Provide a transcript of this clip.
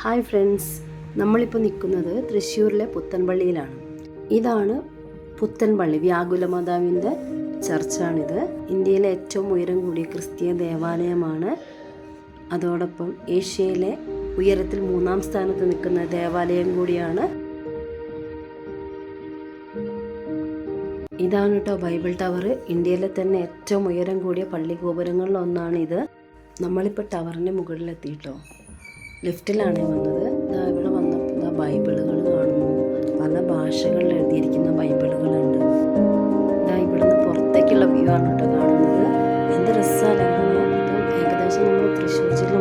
Hi friends, നമ്മളിപ്പോൾ നിൽക്കുന്നത് തൃശ്ശൂരിലെ പുത്തൻപള്ളിയിലാണ്. ഇതാണ് പുത്തൻപള്ളി, വ്യാകുലമാതാവിൻ്റെ ചർച്ചാണിത്. ഇന്ത്യയിലെ ഏറ്റവും ഉയരം കൂടിയ ക്രിസ്തീയ ദേവാലയമാണ്. അതോടൊപ്പം ഏഷ്യയിലെ ഉയരത്തിൽ 3-ാം സ്ഥാനത്ത് നിൽക്കുന്ന ദേവാലയം കൂടിയാണ്. ഇതാണ് കേട്ടോ ബൈബിൾ ടവർ. ഇന്ത്യയിലെ തന്നെ ഏറ്റവും ഉയരം കൂടിയ പള്ളി ഗോപുരങ്ങളിലൊന്നാണിത്. നമ്മളിപ്പോൾ ടവറിൻ്റെ മുകളിലെത്തിയിട്ടോ. ലിഫ്റ്റിലാണ് വന്നത്. ഇവിടെ വന്നപ്പോൾ ബൈബിളുകൾ കാണുന്നു. പല ഭാഷകളിൽ എഴുതിയിരിക്കുന്ന ബൈബിളുകളുണ്ട്. ഇവിടുന്ന് പുറത്തേക്കുള്ള വ്യൂ ആണ് കേട്ടോ കാണുന്നത്. എന്ത് രസമാണ്. അപ്പം ഏകദേശം നമ്മൾ തൃശ്ശൂർ ജില്ല